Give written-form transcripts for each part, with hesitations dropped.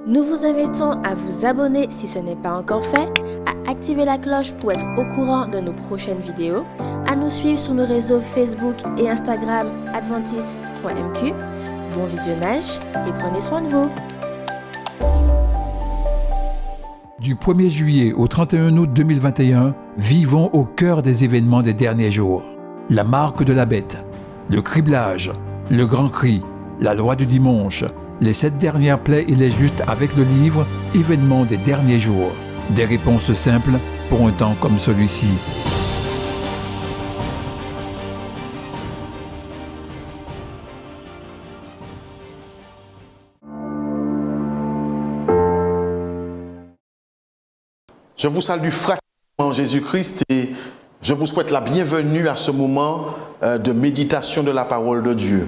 Nous vous invitons à vous abonner si ce n'est pas encore fait, à activer la cloche pour être au courant de nos prochaines vidéos, à nous suivre sur nos réseaux Facebook et Instagram adventiste.mq. Bon visionnage et prenez soin de vous. Du 1er juillet au 31 août 2021, vivons au cœur des événements des derniers jours. La marque de la bête, le criblage, le grand cri, la loi du dimanche, les 7 dernières plaies et les justes avec le livre « Événements des derniers jours ». Des réponses simples pour un temps comme celui-ci. Je vous salue fraternellement en Jésus-Christ et je vous souhaite la bienvenue à ce moment de méditation de la parole de Dieu.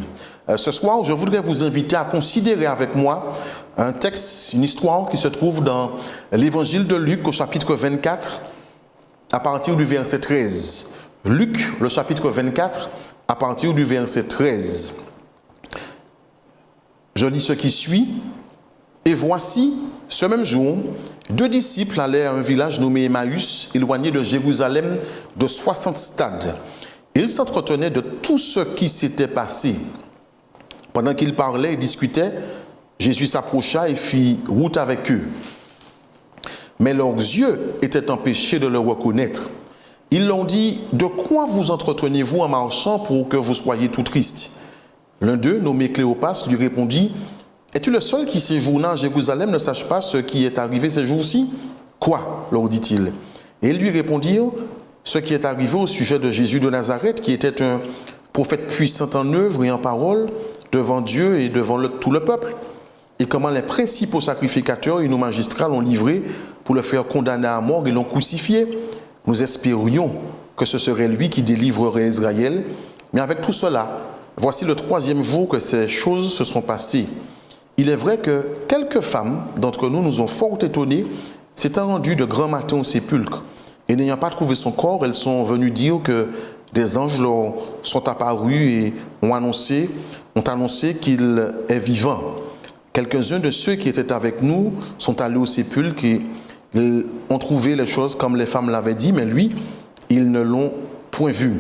Ce soir, je voudrais vous inviter à considérer avec moi un texte, une histoire qui se trouve dans l'évangile de Luc au chapitre 24 à partir du verset 13. Luc, le chapitre 24 à partir du verset 13. Je lis ce qui suit. Et voici, ce même jour, 2 disciples allaient à un village nommé Emmaüs, éloigné de Jérusalem de 60 stades. Ils s'entretenaient de tout ce qui s'était passé. Pendant qu'ils parlaient et discutaient, Jésus s'approcha et fit route avec eux. Mais leurs yeux étaient empêchés de le reconnaître. Ils l'ont dit, « De quoi vous entretenez-vous en marchant pour que vous soyez tout tristes ?» L'un d'eux, nommé Cléopas, lui répondit, « Es-tu le seul qui séjourna à Jérusalem ne sache pas ce qui est arrivé ces jours-ci ?»« Quoi ?» leur dit-il. Et ils lui répondirent, « Ce qui est arrivé au sujet de Jésus de Nazareth, qui était un prophète puissant en œuvre et en parole, devant Dieu et devant tout le peuple, et comment les principaux sacrificateurs et nos magistrats l'ont livré pour le faire condamner à mort et l'ont crucifié. Nous espérions que ce serait lui qui délivrerait Israël, mais avec tout cela, voici le 3e jour que ces choses se sont passées. Il est vrai que quelques femmes d'entre nous nous ont fort étonnés, s'étant rendues de grand matin au sépulcre, et n'ayant pas trouvé son corps, elles sont venues dire que des anges leur sont apparus et ont annoncé qu'il est vivant. Quelques-uns de ceux qui étaient avec nous sont allés au sépulcre et ils ont trouvé les choses comme les femmes l'avaient dit, mais lui, ils ne l'ont point vu.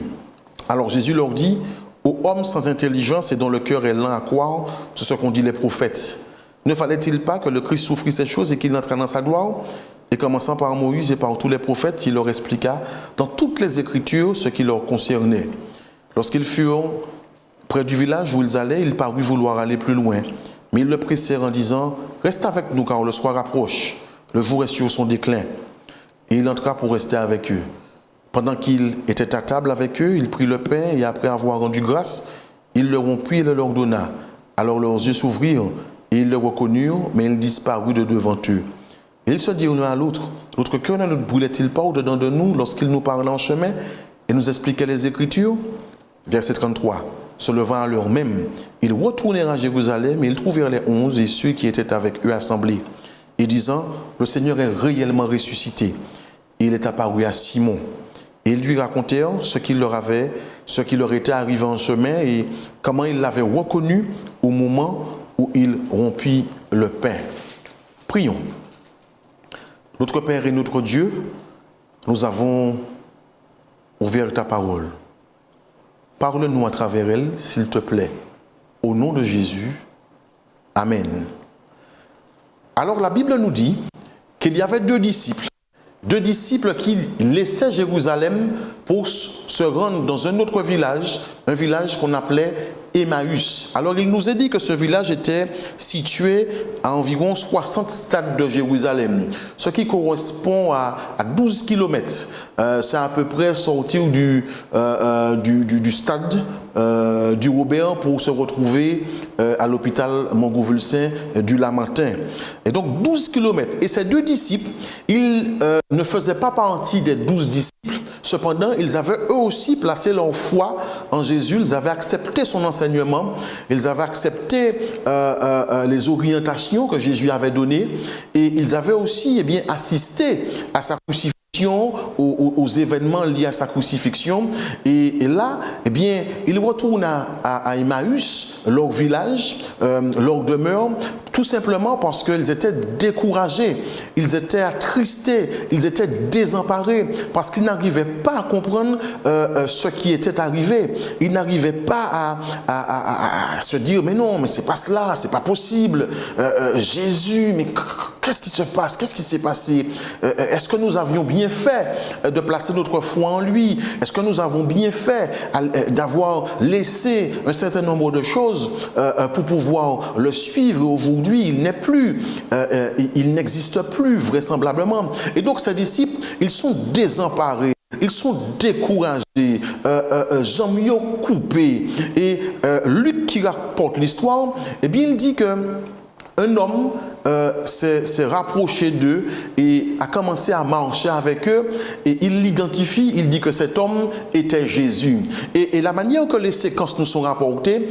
Alors Jésus leur dit, « Ô hommes sans intelligence et dont le cœur est lent à croire tout ce qu'ont dit les prophètes, ne fallait-il pas que le Christ souffrit ces choses et qu'il entrât dans sa gloire ?» Et commençant par Moïse et par tous les prophètes, il leur expliqua dans toutes les Écritures ce qui leur concernait. Lorsqu'ils furent près du village où ils allaient, il parut vouloir aller plus loin. Mais ils le pressèrent en disant, « Reste avec nous car le soir approche, le jour est sur son déclin. » Et il entra pour rester avec eux. Pendant qu'il était à table avec eux, il prit le pain et après avoir rendu grâce, il le rompit et le leur donna. Alors leurs yeux s'ouvrirent et ils le reconnurent, mais il disparut de devant eux. Et ils se dirent l'un à l'autre, « Notre cœur ne brûlait-il pas au-dedans de nous lorsqu'il nous parlait en chemin et nous expliquait les Écritures ?» Verset 33. Se levant à l'heure même, ils retournèrent à Jérusalem et ils trouvèrent les 11 et ceux qui étaient avec eux assemblés, et disant, « Le Seigneur est réellement ressuscité. » Et il est apparu à Simon. Et ils lui racontèrent ce qui leur était arrivé en chemin et comment il l'avait reconnu au moment où il rompit le pain. Prions. Notre Père et notre Dieu, nous avons ouvert ta parole. Parle-nous à travers elle, s'il te plaît. Au nom de Jésus, Amen. Alors la Bible nous dit qu'il y avait 2 disciples qui laissaient Jérusalem pour se rendre dans un autre village, un village qu'on appelait Emmaüs. Alors il nous est dit que ce village était situé à environ 60 stades de Jérusalem, ce qui correspond à 12 km. C'est à peu près sortir du stade du Robert pour se retrouver à l'hôpital Montgouvulsin du Lamentin. Et donc 12 km. Et ces 2 disciples, ils ne faisaient pas partie des 12 disciples. Cependant, ils avaient eux aussi placé leur foi en Jésus, ils avaient accepté son enseignement, ils avaient accepté les orientations que Jésus avait données et ils avaient aussi assisté à sa crucifixion crucifixion, aux événements liés à sa crucifixion. Et là, eh bien, ils retournent à Emmaüs, leur village, leur demeure, tout simplement parce qu'ils étaient découragés, ils étaient attristés, ils étaient désemparés, parce qu'ils n'arrivaient pas à comprendre ce qui était arrivé. Ils n'arrivaient pas à se dire, mais non, mais c'est pas cela, c'est pas possible. Jésus, mais qu'est-ce qui se passe? Qu'est-ce qui s'est passé? Est-ce que nous avions bien fait de placer notre foi en lui? Est-ce que nous avons bien fait d'avoir laissé un certain nombre de choses pour pouvoir le suivre? Aujourd'hui, il n'est plus, il n'existe plus vraisemblablement. Et donc ces disciples, ils sont désemparés. Ils sont découragés, jambes coupées. Et Luc qui rapporte l'histoire, eh bien, il dit que un homme s'est rapproché d'eux et a commencé à marcher avec eux, et il l'identifie, il dit que cet homme était Jésus. Et la manière que les séquences nous sont rapportées,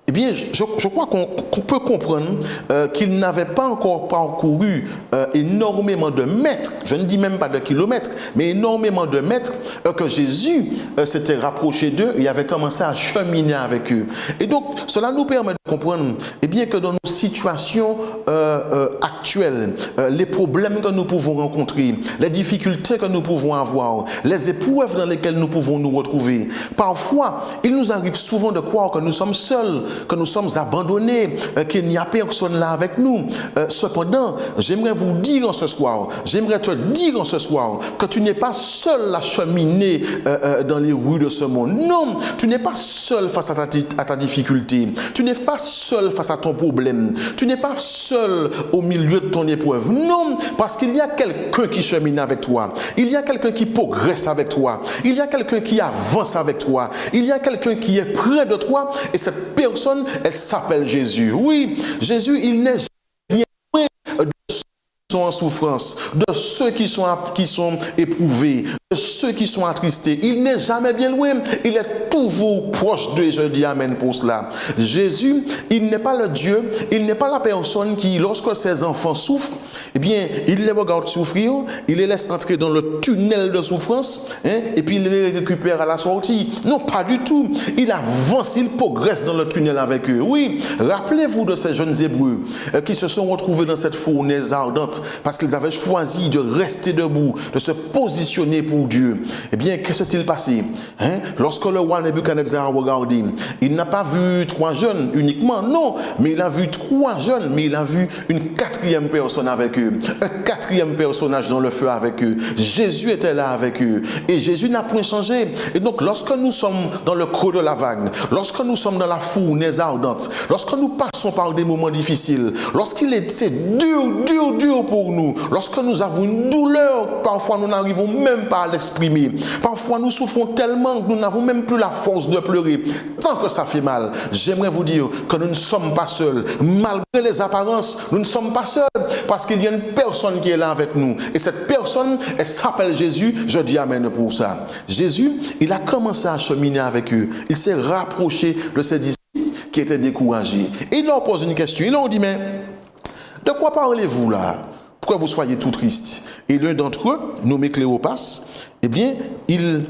eh bien, je crois qu'on peut comprendre qu'il n'avait pas encore parcouru énormément de mètres, je ne dis même pas de kilomètres, mais énormément de mètres, que Jésus s'était rapproché d'eux et avait commencé à cheminer avec eux. Et donc, cela nous permet de comprendre, eh bien, que dans nos situations actuelles, les problèmes que nous pouvons rencontrer, les difficultés que nous pouvons avoir, les épreuves dans lesquelles nous pouvons nous retrouver, parfois, il nous arrive souvent de croire que nous sommes seuls, que nous sommes abandonnés, qu'il n'y a personne là avec nous. Cependant, j'aimerais vous dire en ce soir, j'aimerais te dire en ce soir que tu n'es pas seul à cheminer dans les rues de ce monde. Non, tu n'es pas seul face à ta difficulté. Tu n'es pas seul face à ton problème. Tu n'es pas seul au milieu de ton épreuve. Non, parce qu'il y a quelqu'un qui chemine avec toi. Il y a quelqu'un qui progresse avec toi. Il y a quelqu'un qui avance avec toi. Il y a quelqu'un qui est près de toi, et cette personne, elle s'appelle Jésus. Oui, Jésus, il n'est jamais loin de ceux qui sont en souffrance, de ceux qui sont éprouvés, de ceux qui sont attristés. Il n'est jamais bien loin. Il est toujours proche d'eux. Je dis amen pour cela. Jésus, il n'est pas le Dieu, il n'est pas la personne qui, lorsque ses enfants souffrent, eh bien, il les regarde souffrir, il les laisse entrer dans le tunnel de souffrance, et puis il les récupère à la sortie. Non, pas du tout. Il avance, il progresse dans le tunnel avec eux. Oui, rappelez-vous de ces jeunes Hébreux qui se sont retrouvés dans cette fournaise ardente parce qu'ils avaient choisi de rester debout, de se positionner pour Dieu. Eh bien, qu'est-ce qui s'est passé? Lorsque le roi Nebuchadnezzar a regardé, il n'a pas vu 3 jeunes uniquement, non, mais il a vu 3 jeunes, mais il a vu une 4e personne avec eux, un 4e personnage dans le feu avec eux. Jésus était là avec eux, et Jésus n'a point changé. Et donc, lorsque nous sommes dans le creux de la vague, lorsque nous sommes dans la fournaise ardente, lorsque nous passons par des moments difficiles, lorsqu'il est dur pour nous, lorsque nous avons une douleur, parfois nous n'arrivons même pas à l'exprimer, parfois nous souffrons tellement que nous n'avons même plus la force de pleurer, tant que ça fait mal. J'aimerais vous dire que nous ne sommes pas seuls, malgré les apparences, nous ne sommes pas seuls, parce qu'il y a une personne qui est là avec nous, et cette personne, elle s'appelle Jésus. Je dis amen pour ça. Jésus, il a commencé à cheminer avec eux, il s'est rapproché de ses disciples qui étaient découragés, et il leur pose une question. Il leur dit, mais de quoi parlez-vous là? Pourquoi vous soyez tout triste? Et l'un d'entre eux, nommé Cléopas, eh bien, il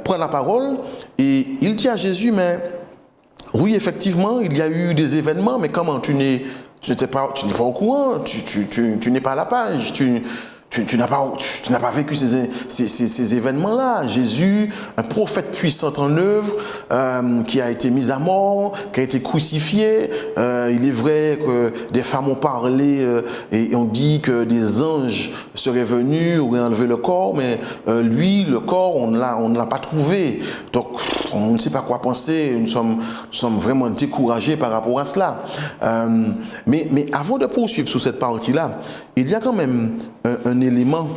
prend la parole et il dit à Jésus, mais oui, effectivement, il y a eu des événements, mais comment tu n'es pas au courant, tu n'es pas à la page, tu n'as pas vécu ces événements-là. Jésus, un prophète puissant en œuvre, qui a été mis à mort, qui a été crucifié. Il est vrai que des femmes ont parlé et ont dit que des anges seraient venus, auraient enlevé le corps, mais lui, le corps, on ne l'a pas trouvé. Donc, on ne sait pas quoi penser. Nous sommes vraiment découragés par rapport à cela. Mais avant de poursuivre sur cette partie-là, il y a quand même un élément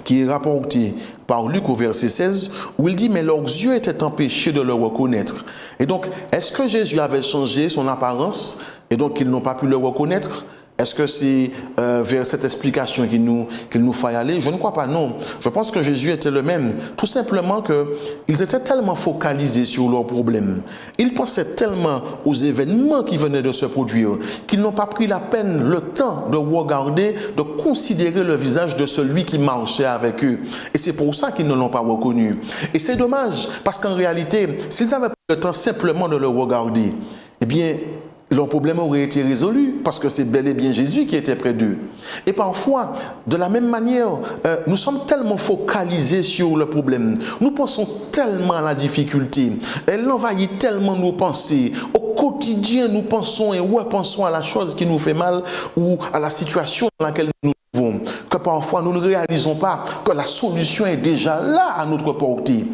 qui est rapporté par Luc au verset 16, où il dit, mais leurs yeux étaient empêchés de le reconnaître. Et donc, est-ce que Jésus avait changé son apparence et donc ils n'ont pas pu le reconnaître? Est-ce que c'est vers cette explication qu'il nous faille aller? Je ne crois pas, non. Je pense que Jésus était le même. Tout simplement qu'ils étaient tellement focalisés sur leurs problèmes. Ils pensaient tellement aux événements qui venaient de se produire qu'ils n'ont pas pris la peine, le temps de regarder, de considérer le visage de celui qui marchait avec eux. Et c'est pour ça qu'ils ne l'ont pas reconnu. Et c'est dommage, parce qu'en réalité, s'ils avaient pris le temps simplement de le regarder, eh bien, leur problème aurait été résolu parce que c'est bel et bien Jésus qui était près d'eux. Et parfois, de la même manière, nous sommes tellement focalisés sur le problème, nous pensons tellement à la difficulté, elle envahit tellement nos pensées. Au quotidien, nous pensons et repensons à la chose qui nous fait mal ou à la situation dans laquelle nous nous trouvons, que parfois nous ne réalisons pas que la solution est déjà là à notre portée.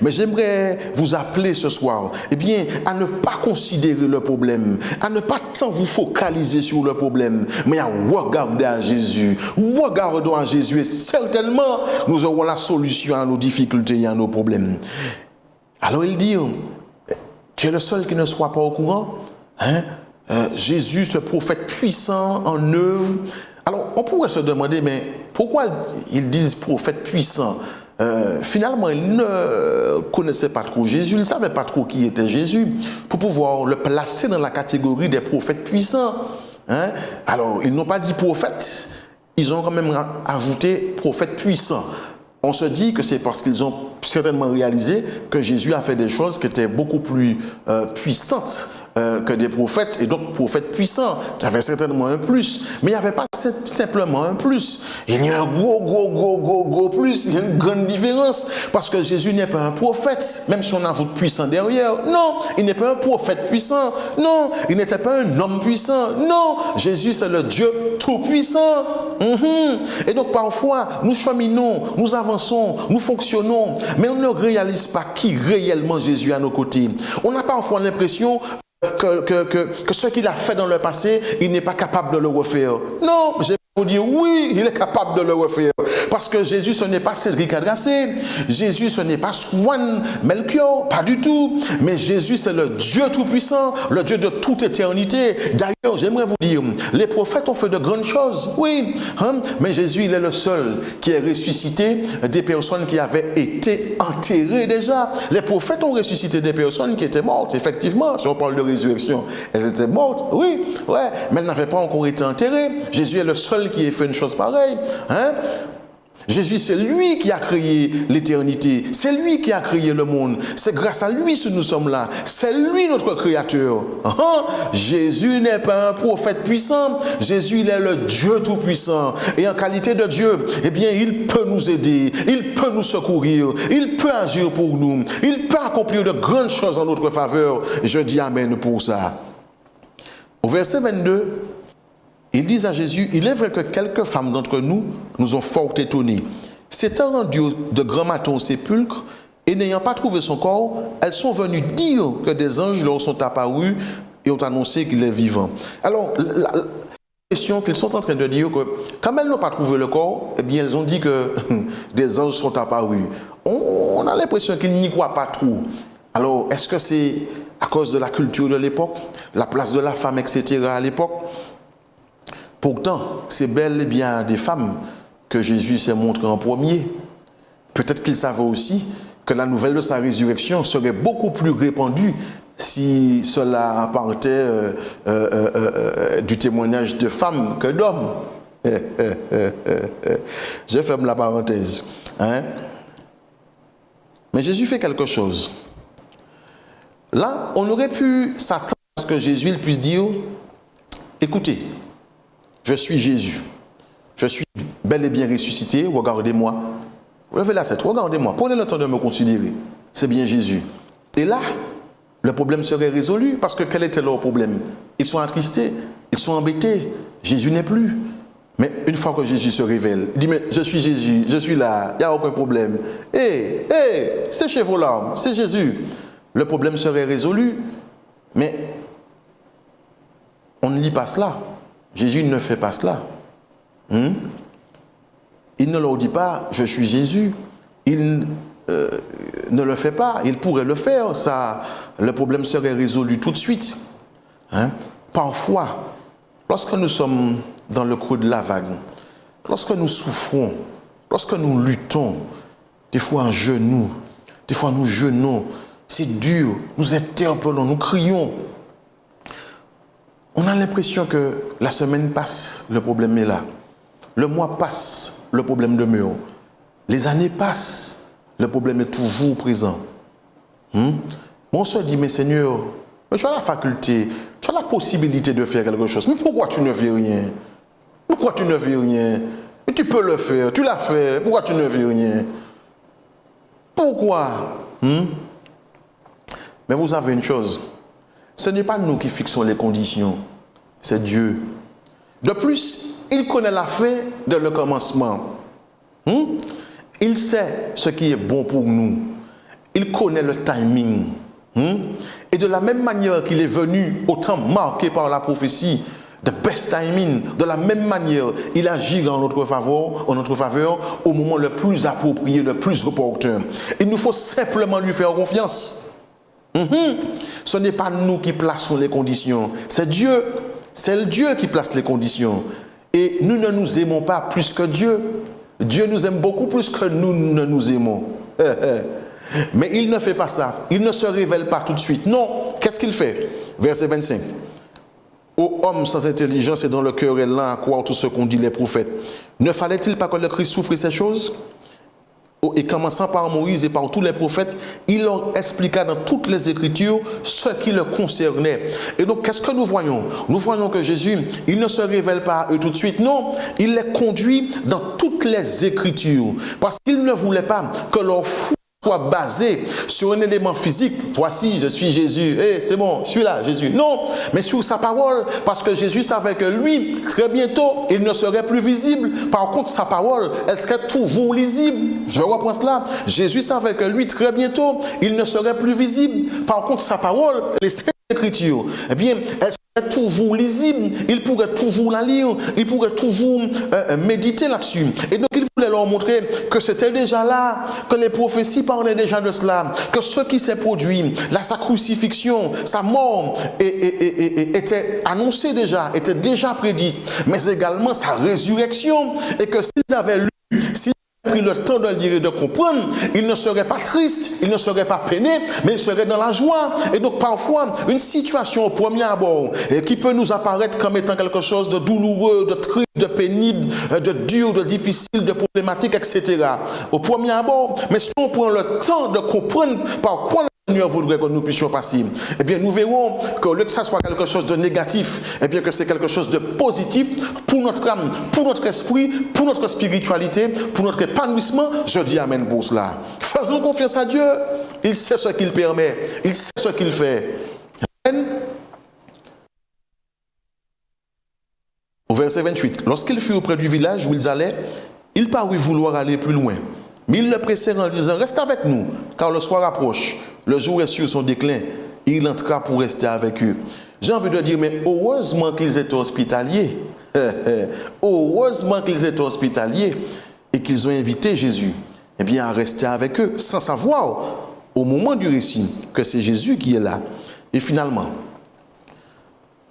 Mais j'aimerais vous appeler ce soir, eh bien, à ne pas considérer le problème, à ne pas tant vous focaliser sur le problème, mais à regarder à Jésus. Regardons à Jésus et certainement nous aurons la solution à nos difficultés et à nos problèmes. Alors il dit, tu es le seul qui ne soit pas au courant, hein? Jésus, ce prophète puissant en œuvre. Alors on pourrait se demander, mais pourquoi ils disent prophète puissant? Finalement, il ne connaissait pas trop Jésus, il ne savait pas trop qui était Jésus, pour pouvoir le placer dans la catégorie des prophètes puissants. Hein? Alors, ils n'ont pas dit prophète, ils ont quand même ajouté prophète puissant. On se dit que c'est parce qu'ils ont certainement réalisé que Jésus a fait des choses qui étaient beaucoup plus puissantes que des prophètes, et donc prophètes puissants. Il y avait certainement un plus, mais il n'y avait pas simplement un plus. Il y a un gros plus, il y a une grande différence, parce que Jésus n'est pas un prophète, même si on ajoute puissant derrière. Non, il n'est pas un prophète puissant. Non, il n'était pas un homme puissant. Non, Jésus c'est le Dieu tout-puissant. Et donc parfois, nous cheminons, nous avançons, nous fonctionnons, mais on ne réalise pas qui réellement Jésus à nos côtés. On a parfois l'impression que ce qu'il a fait dans le passé, il n'est pas capable de le refaire. Non, je vais vous dire oui, il est capable de le refaire. Parce que Jésus, ce n'est pas Cédric Adrassé. Jésus, ce n'est pas Swan Melchior, pas du tout. Mais Jésus, c'est le Dieu tout-puissant, le Dieu de toute éternité. D'ailleurs, j'aimerais vous dire, les prophètes ont fait de grandes choses, oui. Mais Jésus, il est le seul qui a ressuscité des personnes qui avaient été enterrées déjà. Les prophètes ont ressuscité des personnes qui étaient mortes, effectivement. Si on parle de résurrection, elles étaient mortes, oui, ouais, mais elles n'avaient pas encore été enterrées. Jésus est le seul qui ait fait une chose pareille. Jésus, c'est lui qui a créé l'éternité. C'est lui qui a créé le monde. C'est grâce à lui que nous sommes là. C'est lui notre créateur. Jésus n'est pas un prophète puissant. Jésus, il est le Dieu tout-puissant. Et en qualité de Dieu, eh bien, il peut nous aider. Il peut nous secourir. Il peut agir pour nous. Il peut accomplir de grandes choses en notre faveur. Je dis Amen pour ça. Au verset 22, ils disent à Jésus, il est vrai que quelques femmes d'entre nous nous ont fort étonnés. S'étant rendues de grand matin au sépulcre et n'ayant pas trouvé son corps, elles sont venues dire que des anges leur sont apparus et ont annoncé qu'il est vivant. Alors, la question qu'ils sont en train de dire que, comme elles n'ont pas trouvé le corps, eh bien, elles ont dit que des anges sont apparus. On a l'impression qu'ils n'y croient pas trop. Alors, est-ce que c'est à cause de la culture de l'époque, la place de la femme, etc. à l'époque? Pourtant, c'est bel et bien à des femmes que Jésus s'est montré en premier. Peut-être qu'il savait aussi que la nouvelle de sa résurrection serait beaucoup plus répandue si cela partait du témoignage de femmes que d'hommes. Je ferme la parenthèse. Mais Jésus fait quelque chose. Là, on aurait pu s'attendre à ce que Jésus il puisse dire, écoutez, je suis Jésus. Je suis bel et bien ressuscité. Regardez-moi. Levez la tête. Regardez-moi. Prenez le temps de me considérer. C'est bien Jésus. Et là, le problème serait résolu. Parce que quel était leur problème? Ils sont attristés. Ils sont embêtés. Jésus n'est plus. Mais une fois que Jésus se révèle, il dit, mais je suis Jésus. Je suis là. Il n'y a aucun problème. Séchez vos larmes. C'est Jésus. Le problème serait résolu. Mais on ne lit pas cela. Jésus ne fait pas cela. Il ne leur dit pas, je suis Jésus. Il ne le fait pas. Il pourrait le faire. Ça, le problème serait résolu tout de suite. Parfois, lorsque nous sommes dans le creux de la vague, lorsque nous souffrons, lorsque nous luttons, des fois en genoux, des fois nous jeûnons, c'est dur, nous interpellons, nous crions. On a l'impression que la semaine passe, le problème est là. Le mois passe, le problème demeure. Les années passent, le problème est toujours présent. On se dit, mais Seigneur, Mais tu as la faculté, tu as la possibilité de faire quelque chose. Mais pourquoi tu ne fais rien? Pourquoi tu ne fais rien? Mais tu peux le faire, tu l'as fait, pourquoi tu ne fais rien? Pourquoi? Mais vous savez une chose, ce n'est pas nous qui fixons les conditions, c'est Dieu. De plus, il connaît la fin de le commencement. Il sait ce qui est bon pour nous. Il connaît le timing. Et de la même manière qu'il est venu au temps marqué par la prophétie, the best timing, de la même manière, il agit en notre faveur au moment le plus approprié, le plus opportun. Il nous faut simplement lui faire confiance. Ce n'est pas nous qui plaçons les conditions, c'est Dieu. C'est le Dieu qui place les conditions. Et nous ne nous aimons pas plus que Dieu. Dieu nous aime beaucoup plus que nous ne nous aimons. Mais il ne fait pas ça. Il ne se révèle pas tout de suite. Non. Qu'est-ce qu'il fait? Verset 25. Ô homme sans intelligence et dont le cœur est lent à croire tout ce qu'ont dit les prophètes. Ne fallait-il pas que le Christ souffre ces choses? Et commençant par Moïse et par tous les prophètes, il leur expliqua dans toutes les Écritures ce qui le concernait. Et donc, qu'est-ce que nous voyons? Nous voyons que Jésus, il ne se révèle pas à eux tout de suite. Non, il les conduit dans toutes les Écritures. Parce qu'il ne voulait pas que leur foi soit basé sur un élément physique. Voici, je suis Jésus. C'est bon, je suis là, Jésus. Non, mais sur sa parole, parce que Jésus savait que lui, très bientôt, il ne serait plus visible. Par contre, sa parole, elle serait toujours lisible. Je reprends cela. Jésus savait que lui, très bientôt, il ne serait plus visible. Par contre, sa parole, les Saintes Écritures, eh bien, elle serait toujours lisible. Il pourrait toujours la lire. Il pourrait toujours méditer là-dessus. Et donc, il voulait leur montrer que c'était déjà là, que les prophéties parlaient déjà de cela, que ce qui s'est produit, sa crucifixion, sa mort, était annoncé déjà, était déjà prédit, mais également sa résurrection, et que s'ils avaient lu, s'ils avaient pris le temps de lire et de comprendre, ils ne seraient pas tristes, ils ne seraient pas peinés, mais ils seraient dans la joie. Et donc parfois, une situation au premier abord, qui peut nous apparaître comme étant quelque chose de douloureux, de triste, de pénible, de dur, de difficile, de problématique, etc. Au premier abord, mais si on prend le temps de comprendre par quoi le Seigneur voudrait que nous puissions passer, eh bien nous verrons que au lieu que ça soit quelque chose de négatif, eh bien que c'est quelque chose de positif pour notre âme, pour notre esprit, pour notre spiritualité, pour notre épanouissement. Je dis amen pour cela. Faisons confiance à Dieu. Il sait ce qu'il permet, il sait ce qu'il fait. Amen. Au verset 28, lorsqu'il fut auprès du village où ils allaient, il parut vouloir aller plus loin. Mais ils le pressèrent en disant, reste avec nous, car le soir approche, le jour est sur son déclin, et il entra pour rester avec eux. J'ai envie de dire, mais heureusement qu'ils étaient hospitaliers. Heureusement qu'ils étaient hospitaliers et qu'ils ont invité Jésus, eh bien, à rester avec eux, sans savoir, au moment du récit, que c'est Jésus qui est là. Et finalement,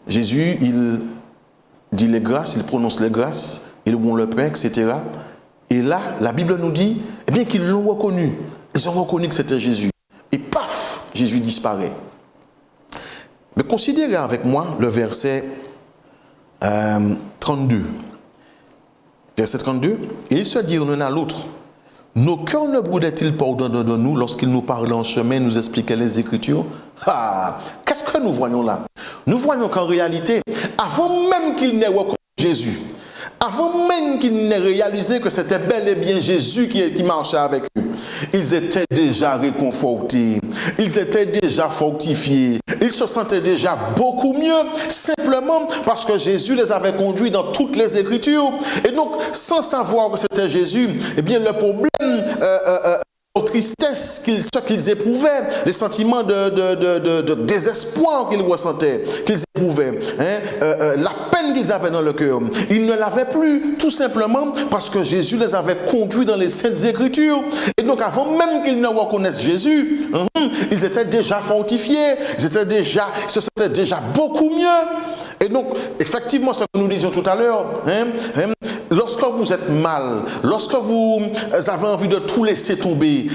Jésus, il dit les grâces, il prononce les grâces, il ouvre le pain, etc. Et là, la Bible nous dit, eh bien qu'ils l'ont reconnu. Ils ont reconnu que c'était Jésus. Et paf, Jésus disparaît. Mais considérez avec moi le verset 32. Verset 32. Et ils se dirent l'un à l'autre, nos cœurs ne brûlaient-ils pas au-dedans de nous lorsqu'il nous parlait en chemin, nous expliquait les Écritures? Qu'est-ce que nous voyons là? Nous voyons qu'en réalité, avant même qu'il n'ait reconnu Jésus, avant même qu'ils n'aient réalisé que c'était bel et bien Jésus qui marchait avec eux, ils étaient déjà réconfortés, ils étaient déjà fortifiés, ils se sentaient déjà beaucoup mieux, simplement parce que Jésus les avait conduits dans toutes les Écritures. Et donc, sans savoir que c'était Jésus, eh bien le problème, la tristesse, ce qu'ils éprouvaient, les sentiments de désespoir qu'ils ressentaient, qu'ils éprouvaient, la peine qu'ils avaient dans le cœur, ils ne l'avaient plus, tout simplement parce que Jésus les avait conduits dans les Saintes Écritures. Et donc avant même qu'ils ne reconnaissent Jésus, ils étaient déjà fortifiés, ils se sentaient déjà beaucoup mieux. Et donc, effectivement, ce que nous disions tout à l'heure, lorsque vous êtes mal, lorsque vous avez envie de tout laisser tomber,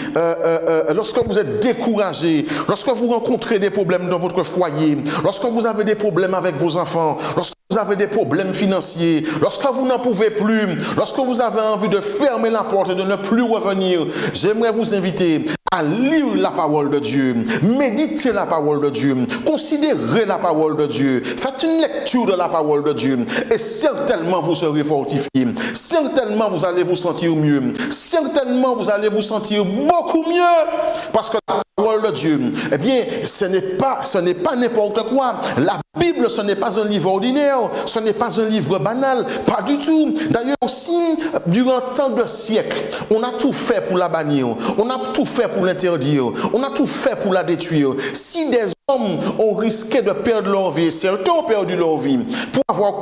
lorsque vous êtes découragé, lorsque vous rencontrez des problèmes dans votre foyer, lorsque vous avez des problèmes avec vos enfants, lorsque vous vous avez des problèmes financiers, lorsque vous n'en pouvez plus, lorsque vous avez envie de fermer la porte et de ne plus revenir, j'aimerais vous inviter à lire la parole de Dieu, méditer la parole de Dieu, considérer la parole de Dieu, faites une lecture de la parole de Dieu et certainement vous serez fortifié, certainement vous allez vous sentir mieux, certainement vous allez vous sentir beaucoup mieux parce que la parole de Dieu, eh bien, ce n'est pas n'importe quoi. La Bible, ce n'est pas un livre ordinaire, ce n'est pas un livre banal, pas du tout. D'ailleurs aussi, durant tant de siècles, on a tout fait pour la bannir, on a tout fait pour l'interdire, on a tout fait pour la détruire. Si des hommes ont risqué de perdre leur vie, certains ont perdu leur vie, pour avoir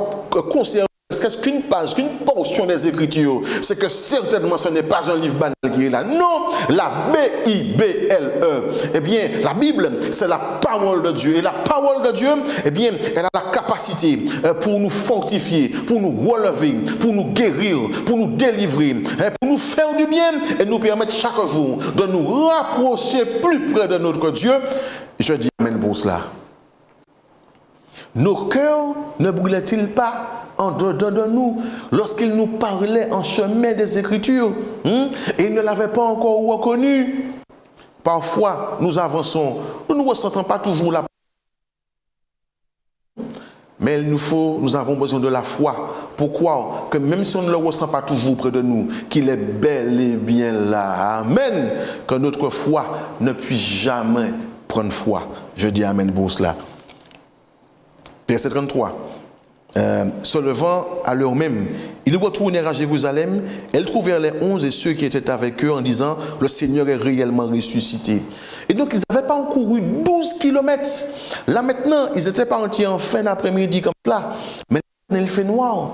conservé qu'est-ce qu'une page, qu'une portion des Écritures, c'est que certainement ce n'est pas un livre banal qui est là. Non, la Bible, eh bien, la Bible, c'est la parole de Dieu. Et la parole de Dieu, eh bien, elle a la capacité pour nous fortifier, pour nous relever, pour nous guérir, pour nous délivrer, pour nous faire du bien et nous permettre chaque jour de nous rapprocher plus près de notre Dieu. Je dis amen pour cela. Nos cœurs ne brûlaient-ils pas en dedans de nous lorsqu'il nous parlait en chemin des Écritures et il ne l'avait pas encore reconnu? Parfois, nous avançons, nous ne ressentons pas toujours la mais nous avons besoin de la foi. Pourquoi? Que même si on ne le ressent pas toujours près de nous, qu'il est bel et bien là. Amen. Que notre foi ne puisse jamais prendre foi. Je dis amen pour cela. Verset 33. Se levant à l'heure même, ils retournèrent à Jérusalem. Elles trouvèrent les 11 et ceux qui étaient avec eux en disant « Le Seigneur est réellement ressuscité ». Et donc, ils n'avaient pas couru 12 kilomètres. Là, maintenant, ils n'étaient pas entiers en fin d'après-midi comme ça. Mais il fait noir.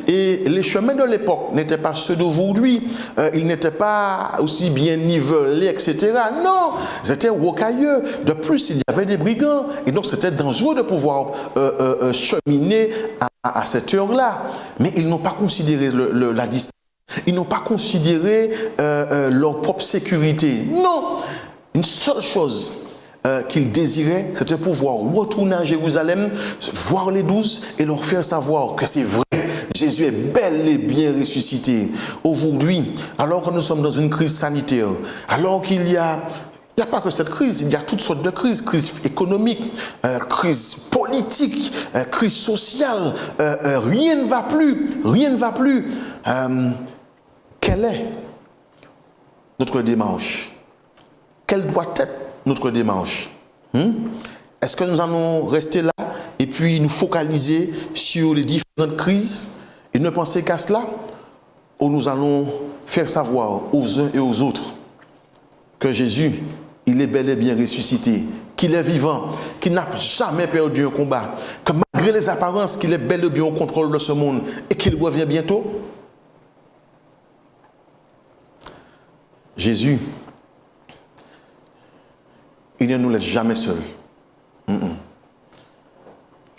Et les chemins de l'époque n'étaient pas ceux d'aujourd'hui. Ils n'étaient pas aussi bien nivelés, etc. Non, ils étaient rocailleux. De plus, il y avait des brigands. Et donc, c'était dangereux de pouvoir cheminer à cette heure-là. Mais ils n'ont pas considéré la distance. Ils n'ont pas considéré leur propre sécurité. Non, une seule chose qu'ils désiraient, c'était pouvoir retourner à Jérusalem, voir les 12 et leur faire savoir que c'est vrai. Jésus est bel et bien ressuscité. Aujourd'hui, alors que nous sommes dans une crise sanitaire, alors qu'il n'y a pas que cette crise, il y a toutes sortes de crises, crise économique, crise politique, crise sociale, rien ne va plus, rien ne va plus. Quelle est notre démarche? Quelle doit être notre démarche? Est-ce que nous allons rester là et puis nous focaliser sur les différentes crises et ne penser qu'à cela? Ou nous allons faire savoir aux uns et aux autres que Jésus, il est bel et bien ressuscité, qu'il est vivant, qu'il n'a jamais perdu un combat, que malgré les apparences, qu'il est bel et bien au contrôle de ce monde et qu'il revient bientôt? Jésus, il ne nous laisse jamais seuls.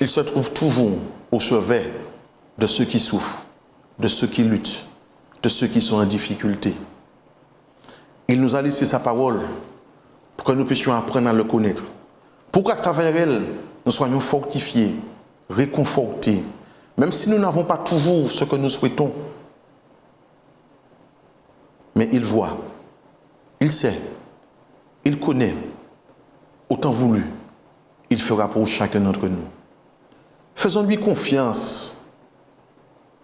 Il se trouve toujours au chevet de ceux qui souffrent, de ceux qui luttent, de ceux qui sont en difficulté. Il nous a laissé sa parole pour que nous puissions apprendre à le connaître. Pour qu'à travers elle, nous soyons fortifiés, réconfortés, même si nous n'avons pas toujours ce que nous souhaitons. Mais il voit, il sait, il connaît. Autant voulu, il fera pour chacun d'entre nous. Faisons-lui confiance.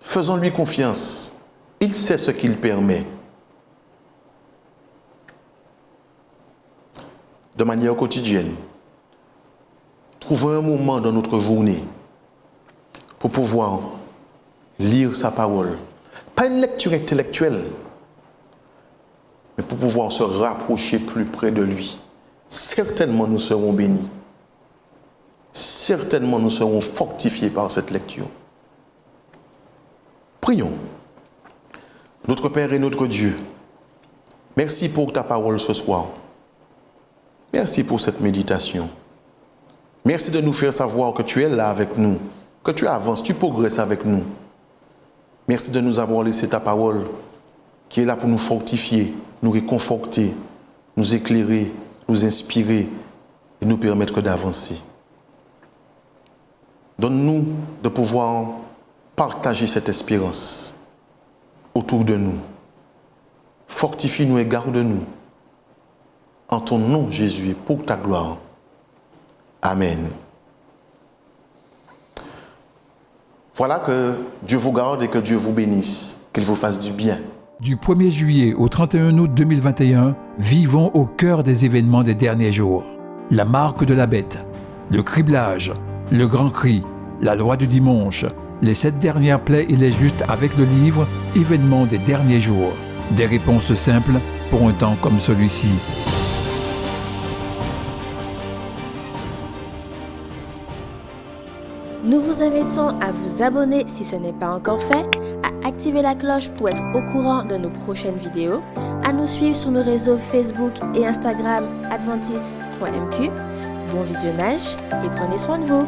Faisons-lui confiance. Il sait ce qu'il permet. De manière quotidienne, trouvons un moment dans notre journée pour pouvoir lire sa parole. Pas une lecture intellectuelle, mais pour pouvoir se rapprocher plus près de lui. Certainement nous serons bénis. Certainement nous serons fortifiés par cette lecture. Prions. Notre Père et notre Dieu, merci pour ta parole ce soir. Merci pour cette méditation. Merci de nous faire savoir que tu es là avec nous, que tu avances, tu progresses avec nous. Merci de nous avoir laissé ta parole qui est là pour nous fortifier, nous réconforter, nous éclairer, nous inspirer et nous permettre d'avancer. Donne-nous de pouvoir partager cette espérance autour de nous. Fortifie-nous et garde-nous. En ton nom, Jésus, et pour ta gloire. Amen. Voilà, que Dieu vous garde et que Dieu vous bénisse, qu'il vous fasse du bien. Du 1er juillet au 31 août 2021, vivons au cœur des événements des derniers jours. La marque de la bête, le criblage, le grand cri, la loi du dimanche, les 7 dernières plaies et les justes avec le livre « Événements des derniers jours ». Des réponses simples pour un temps comme celui-ci. Nous vous invitons à vous abonner si ce n'est pas encore fait, à activer la cloche pour être au courant de nos prochaines vidéos, à nous suivre sur nos réseaux Facebook et Instagram adventiste.mq. Bon visionnage et prenez soin de vous.